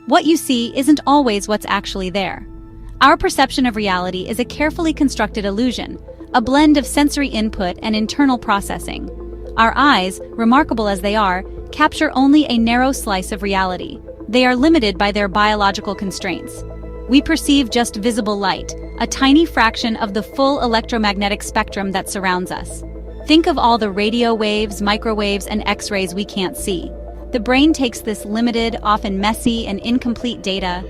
What you see isn't always what's actually there. Our perception of reality is a carefully constructed illusion, a blend of sensory input and internal processing. Our eyes, remarkable as they are, capture only a narrow slice of reality. They are limited by their biological constraints. We perceive just visible light, a tiny fraction of the full electromagnetic spectrum that surrounds us. Think of all the radio waves, microwaves, and X-rays we can't see. The brain takes this limited, often messy, and incomplete data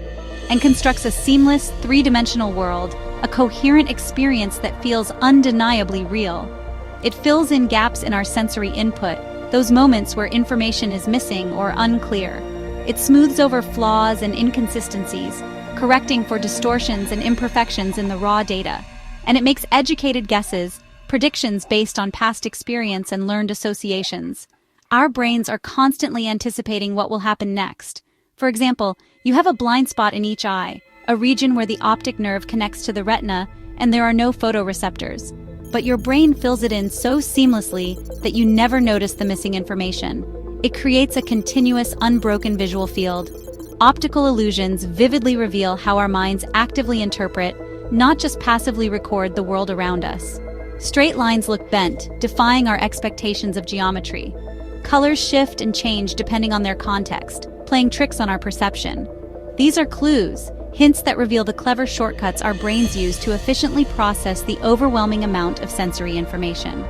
and constructs a seamless, three-dimensional world, a coherent experience that feels undeniably real. It fills in gaps in our sensory input, those moments where information is missing or unclear. It smooths over flaws and inconsistencies, correcting for distortions and imperfections in the raw data. And it makes educated guesses, predictions based on past experience and learned associations. Our brains are constantly anticipating what will happen next. For example, you have a blind spot in each eye, a region where the optic nerve connects to the retina, and there are no photoreceptors. But your brain fills it in so seamlessly that you never notice the missing information. It creates a continuous, unbroken visual field. Optical illusions vividly reveal how our minds actively interpret, not just passively record the world around us. Straight lines look bent, defying our expectations of geometry. Colors shift and change depending on their context, playing tricks on our perception. These are clues, hints that reveal the clever shortcuts our brains use to efficiently process the overwhelming amount of sensory information.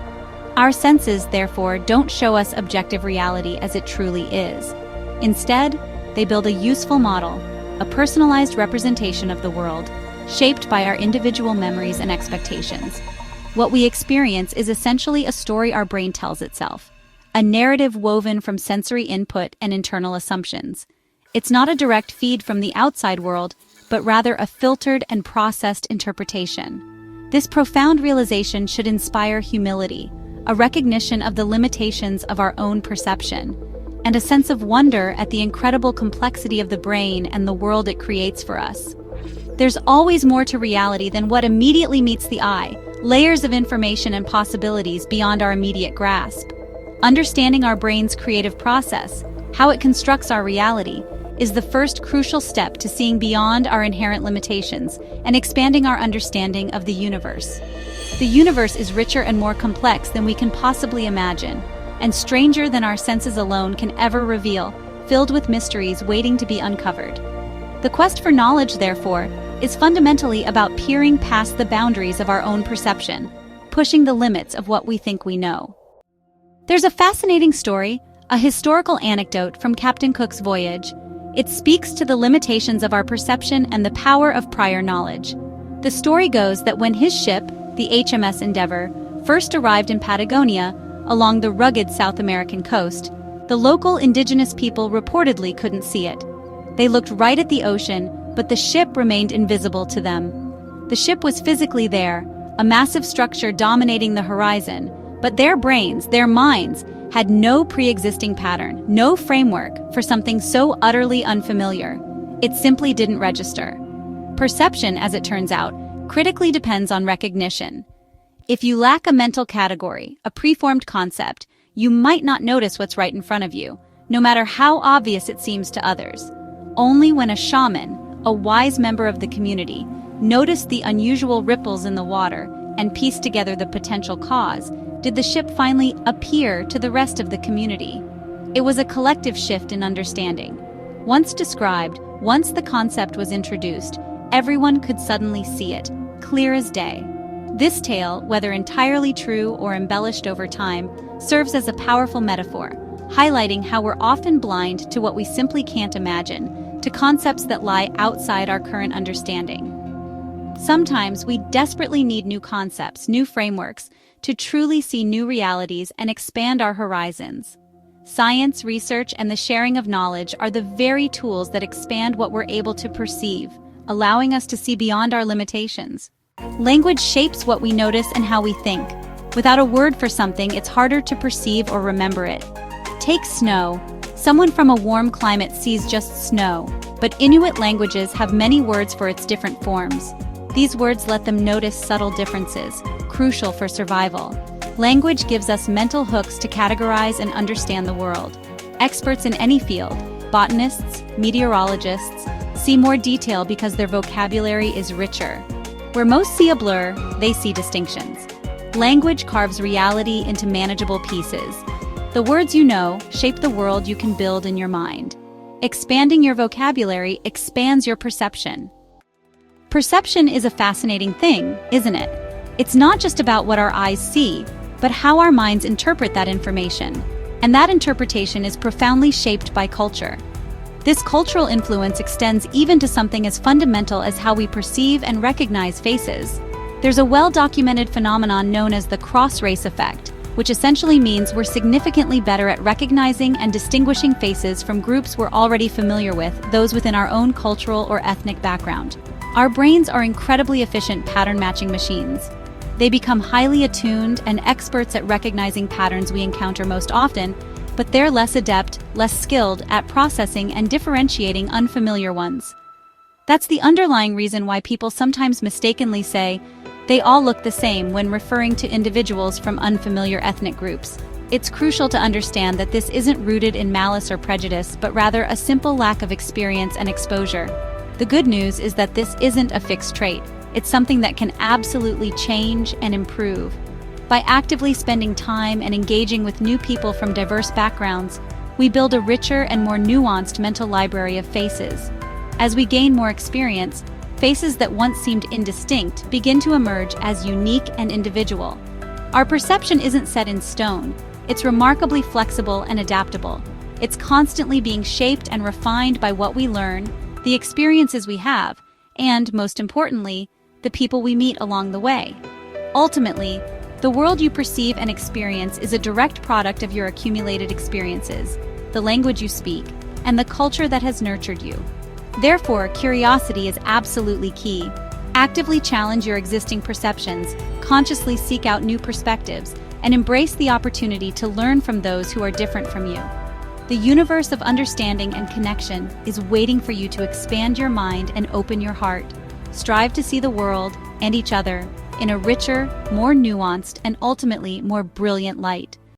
Our senses, therefore, don't show us objective reality as it truly is. Instead, they build a useful model, a personalized representation of the world, shaped by our individual memories and expectations. What we experience is essentially a story our brain tells itself, a narrative woven from sensory input and internal assumptions. It's not a direct feed from the outside world, but rather a filtered and processed interpretation. This profound realization should inspire humility, a recognition of the limitations of our own perception, and a sense of wonder at the incredible complexity of the brain and the world it creates for us. There's always more to reality than what immediately meets the eye, layers of information and possibilities beyond our immediate grasp. Understanding our brain's creative process, how it constructs our reality, is the first crucial step to seeing beyond our inherent limitations and expanding our understanding of the universe. The universe is richer and more complex than we can possibly imagine, and stranger than our senses alone can ever reveal, filled with mysteries waiting to be uncovered. The quest for knowledge, therefore, is fundamentally about peering past the boundaries of our own perception, pushing the limits of what we think we know. There's a fascinating story, a historical anecdote from Captain Cook's voyage. It speaks to the limitations of our perception and the power of prior knowledge. The story goes that when his ship, the HMS Endeavour, first arrived in Patagonia, along the rugged South American coast, the local indigenous people reportedly couldn't see it. They looked right at the ocean, but the ship remained invisible to them. The ship was physically there, a massive structure dominating the horizon, but their brains, their minds, had no pre-existing pattern, no framework for something so utterly unfamiliar. It simply didn't register. Perception, as it turns out, critically depends on recognition. If you lack a mental category, a preformed concept, you might not notice what's right in front of you, no matter how obvious it seems to others. Only when a shaman, a wise member of the community, noticed the unusual ripples in the water and pieced together the potential cause, did the ship finally appear to the rest of the community. It was a collective shift in understanding. Once described, once the concept was introduced, everyone could suddenly see it, clear as day. This tale, whether entirely true or embellished over time, serves as a powerful metaphor, highlighting how we're often blind to what we simply can't imagine, to concepts that lie outside our current understanding. Sometimes we desperately need new concepts, new frameworks, to truly see new realities and expand our horizons. Science, research, and the sharing of knowledge are the very tools that expand what we're able to perceive, allowing us to see beyond our limitations. Language shapes what we notice and how we think. Without a word for something, it's harder to perceive or remember it. Take snow. Someone from a warm climate sees just snow, but Inuit languages have many words for its different forms. These words let them notice subtle differences, crucial for survival. Language gives us mental hooks to categorize and understand the world. Experts in any field, Botanists, meteorologists, see more detail because their vocabulary is richer. Where most see a blur, they see distinctions. Language carves reality into manageable pieces. The words you know shape the world you can build in your mind. Expanding your vocabulary expands your perception. Perception is a fascinating thing, isn't it? It's not just about what our eyes see, but how our minds interpret that information. And that interpretation is profoundly shaped by culture. This cultural influence extends even to something as fundamental as how we perceive and recognize faces. There's a well-documented phenomenon known as the cross-race effect, which essentially means we're significantly better at recognizing and distinguishing faces from groups we're already familiar with, those within our own cultural or ethnic background. Our brains are incredibly efficient pattern-matching machines. They become highly attuned and experts at recognizing patterns we encounter most often, but they're less adept, less skilled at processing and differentiating unfamiliar ones. That's the underlying reason why people sometimes mistakenly say they all look the same when referring to individuals from unfamiliar ethnic groups. It's crucial to understand that this isn't rooted in malice or prejudice, but rather a simple lack of experience and exposure. The good news is that this isn't a fixed trait. It's something that can absolutely change and improve. By actively spending time and engaging with new people from diverse backgrounds, we build a richer and more nuanced mental library of faces. As we gain more experience, faces that once seemed indistinct begin to emerge as unique and individual. Our perception isn't set in stone. It's remarkably flexible and adaptable. It's constantly being shaped and refined by what we learn, the experiences we have, and, most importantly, the people we meet along the way. Ultimately, the world you perceive and experience is a direct product of your accumulated experiences, the language you speak, and the culture that has nurtured you. Therefore, curiosity is absolutely key. Actively challenge your existing perceptions, consciously seek out new perspectives, and embrace the opportunity to learn from those who are different from you. The universe of understanding and connection is waiting for you to expand your mind and open your heart. Strive to see the world and each other in a richer, more nuanced, and ultimately more brilliant light.